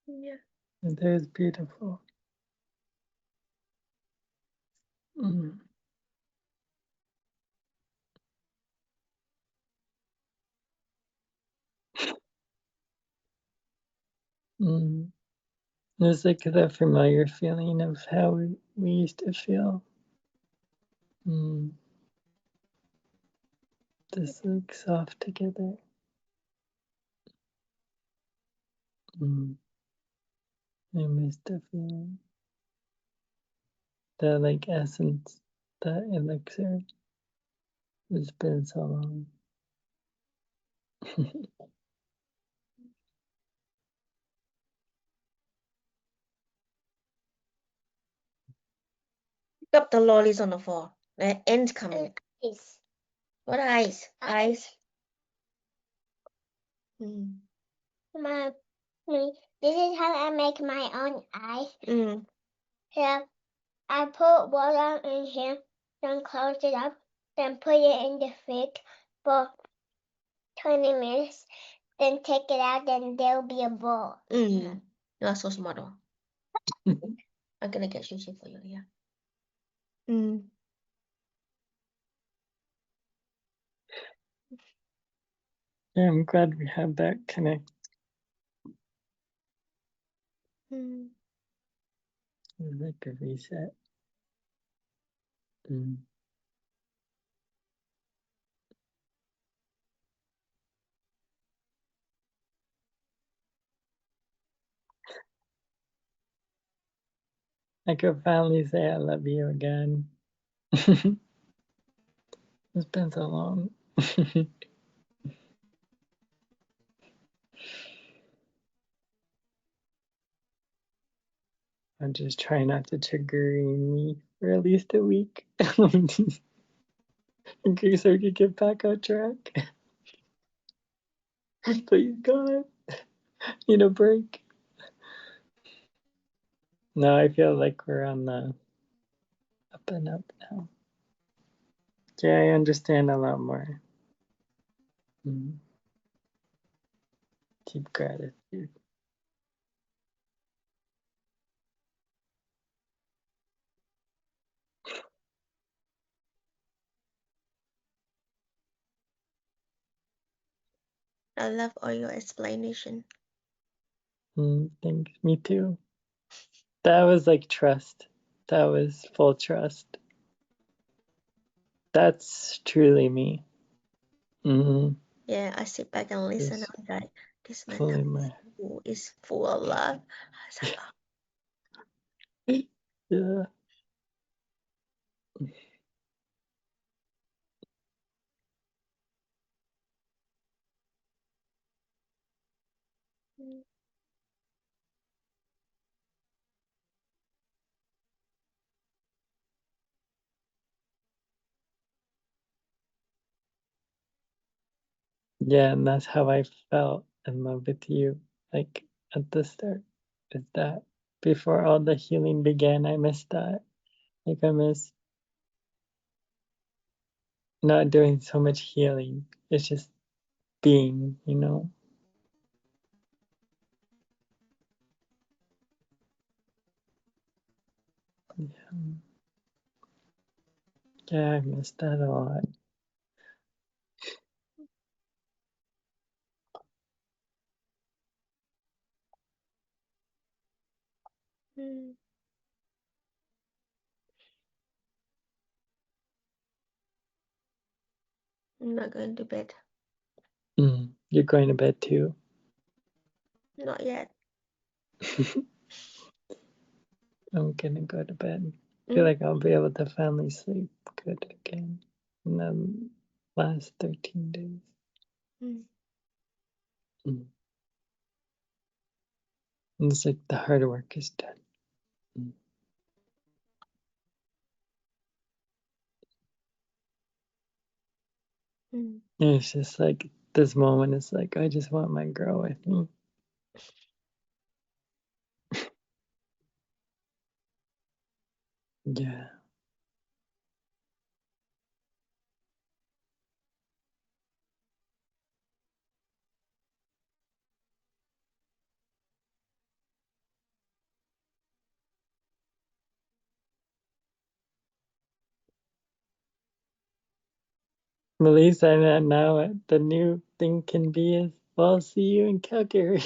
Yeah. That is beautiful. Mm. Mm. It's like that familiar feeling of how we used to feel. Mm. Just like soft together. Mm. I miss the feeling. The like essence, that elixir. It's been so long. Pick up the lollies on the floor. The end's coming. Eyes. What eyes? Eyes. Mm. My, this is how I make my own eyes. So I put water in here, then close it up, then put it in the fridge for 20 minutes, then take it out, then there'll be a ball. You are so smart. I'm gonna get sushi for you, yeah. Yeah, I'm glad we had that connect. It's like a reset. Mm. I could finally say I love you again. It's been so long. I'm just trying not to trigger me for at least a week. In case I could get back on track. Please God. Need a break. No, I feel like we're on the up and up now. Yeah, I understand a lot more. Mm. Deep gratitude. I love all your explanation. Thanks. Me too. That was like trust. That was full trust. That's truly me. Yeah, I sit back and listen. Just I'm like, this man fully my. is full of love. I was like, Yeah. oh. Yeah, and that's how I felt in love with you. Like at the start. Is that before all the healing began, I missed that. Like I miss not doing so much healing. It's just being, you know. Yeah, I miss that a lot. I'm not going to bed. You're going to bed too. Not yet. I'm gonna go to bed. I feel like I'll be able to finally sleep good again in the last 13 days. Mm. And it's like the hard work is done. And it's just like this moment is like, I just want my girl with me. Yeah. Melissa, and now the new thing can be is, well, see you in Calgary.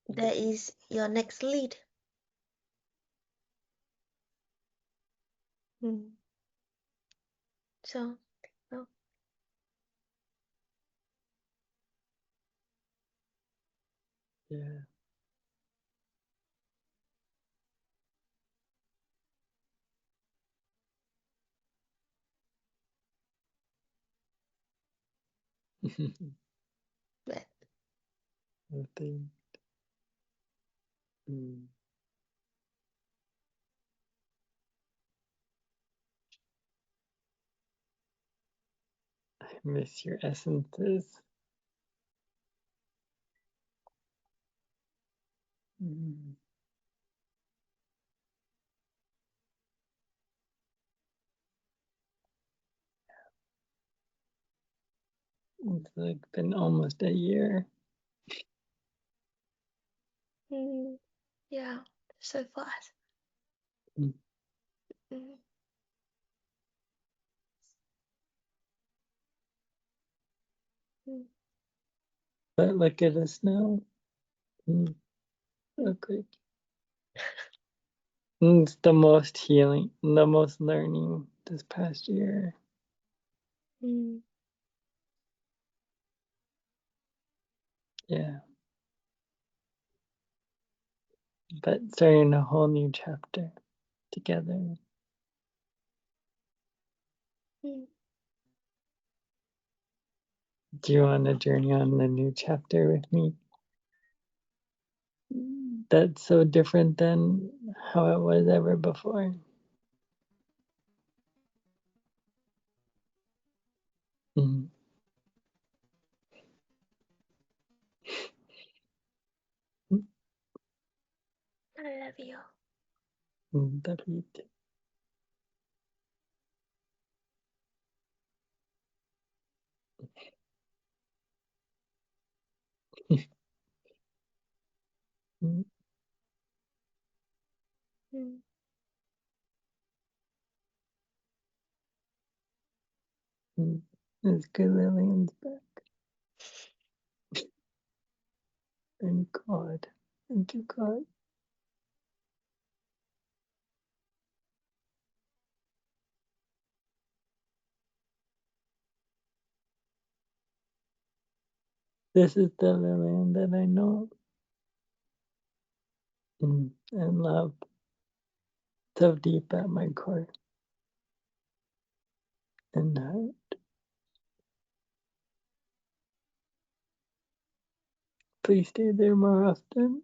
That is your next lead. So, oh. Yeah. But Nothing. I miss your essences. It's like been almost a year. yeah, so fast. Mm. But look at us now. Okay. It's the most healing, the most learning this past year. Yeah. But starting a whole new chapter together. Do you want to journey on a new chapter with me? That's so different than how it was ever before. Mm. I love you. Love you too. It's good Lillian's back. Thank God. Thank you, God. This is the Lillian that I know and love so deep at my core and heart. Please stay there more often.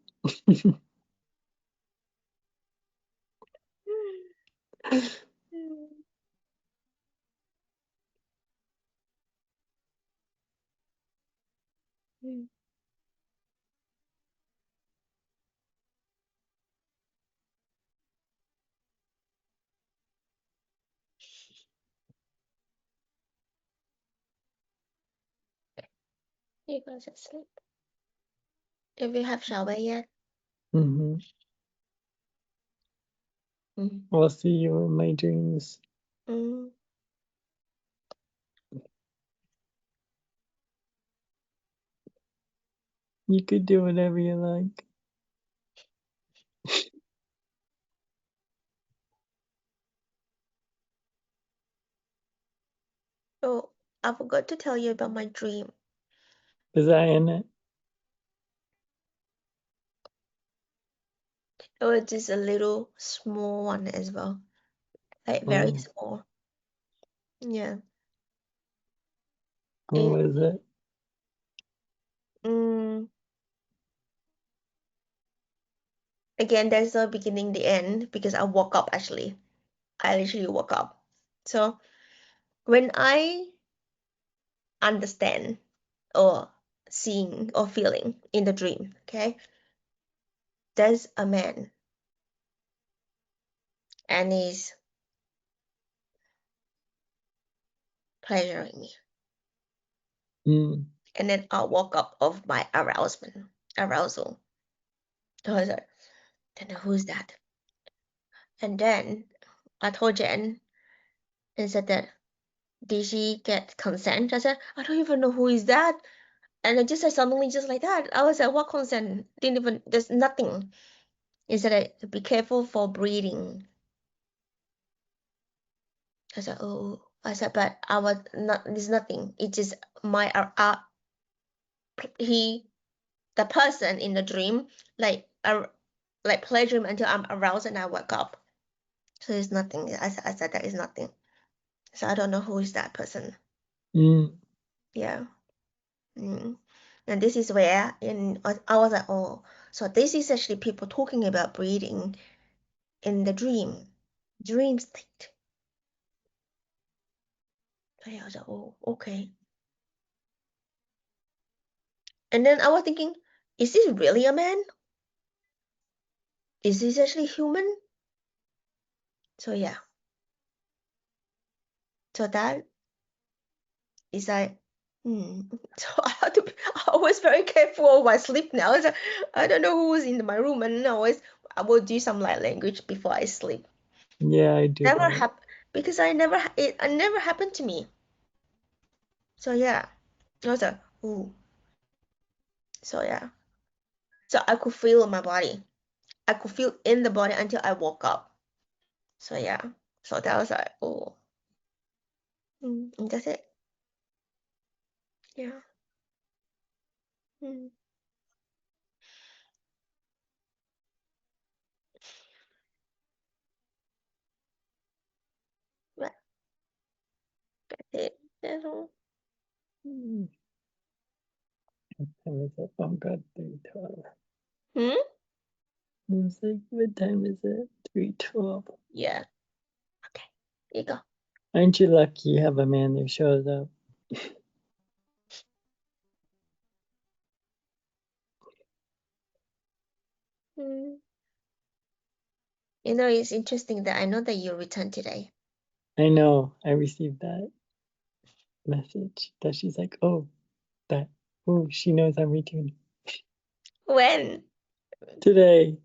You guys asleep. Have you have shower yet? Mm-hmm. I'll see you in my dreams. You could do whatever you like. Oh, I forgot to tell you about my dream. Is that in it? It was just a little small one as well. Like very small. Yeah. What was it? Again, there's the beginning, the end, because I woke up actually. I literally woke up. So when I understand or seeing or feeling in the dream, okay, there's a man and he's pleasuring me. And then I woke up of my arousal. I was like, don't know who's that. And then I told Jen and said that, did she get consent? I said, I don't even know who is that. And I just said suddenly just like that. I was like, what consent? Didn't even, there's nothing. He said, be careful for breathing. I said, oh. I said, but I was not, there's nothing. It's just my, the person in the dream, like play dream until I'm aroused and I wake up. So it's nothing. I said that is nothing. So I don't know who is that person. Mm. Yeah. Mm. And this is where I was like, oh, so this is actually people talking about breathing in the dream state. So yeah, I was like, oh, okay. And then I was thinking, is this really a man? Is this actually human? So yeah. So that is like, So I have to be always very careful of my sleep now. So I don't know who's in my room, and I will do some light language before I sleep. Yeah, I do Never that. happened because it never happened to me. So yeah, I was like, ooh. So yeah, so I could feel my body. I could feel in the body until I woke up. So yeah, so that was like, oh, and that's it. Yeah. Mm. But that's it. That's all. Mm. What time is it? Oh God, 3:12. Hmm. I was like, what time is it? 3:12. Yeah. Okay. Here you go. Aren't you lucky you have a man that shows up? Mm. You know, it's interesting that I know that you returned today. I know. I received that message that she's like, oh, she knows I'm returning When? today.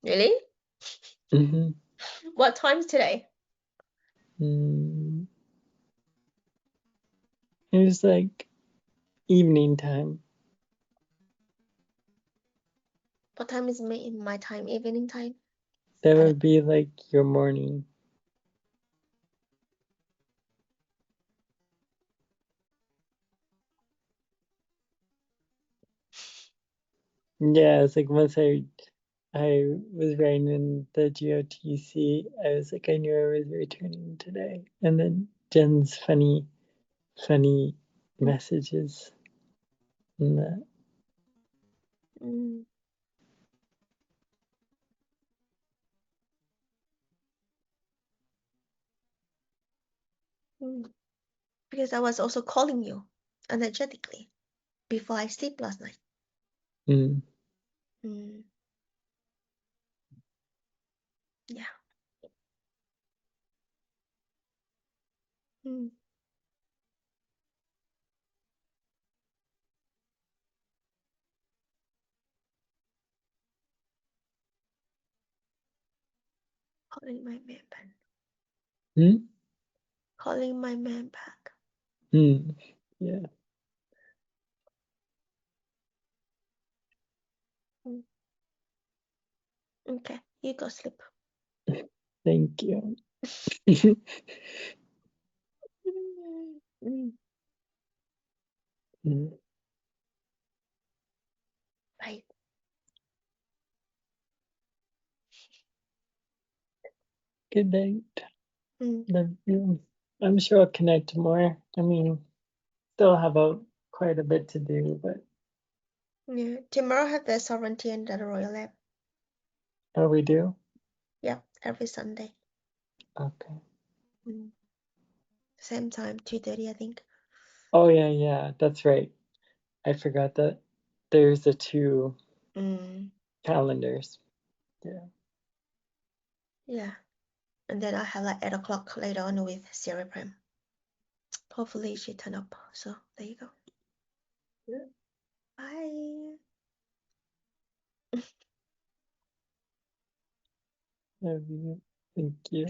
Really? Mm-hmm. What time's today? Mm. It was like evening time. What time is my time? Evening time? That I don't. would be like your morning. Yeah, it's like once I was writing in the GOTC, I was like, I knew I was returning today. And then Jen's funny messages and that. Mm, mm. Because I was also calling you energetically before I sleep last night. Mm. Mm, yeah. Mm. Calling my man back. Mm? Calling my man back. Mm. Yeah. Mm. Okay, you go sleep. Thank you. Mm. Mm. Bye. Good night. Mm. Love you. I'm sure I'll connect more. I mean, still have quite a bit to do, but Yeah. Tomorrow have the sovereignty and the royal lab. oh, we do? Yep, every Sunday. Okay. Mm. Same time, 2:30, I think. Oh, yeah, that's right. I forgot that there's the two Mm. calendars. Yeah. Yeah. And then I have like 8 o'clock later on with Sierra Prime. Hopefully she turn up. So there you go. Yeah. Bye. Love you. Thank you.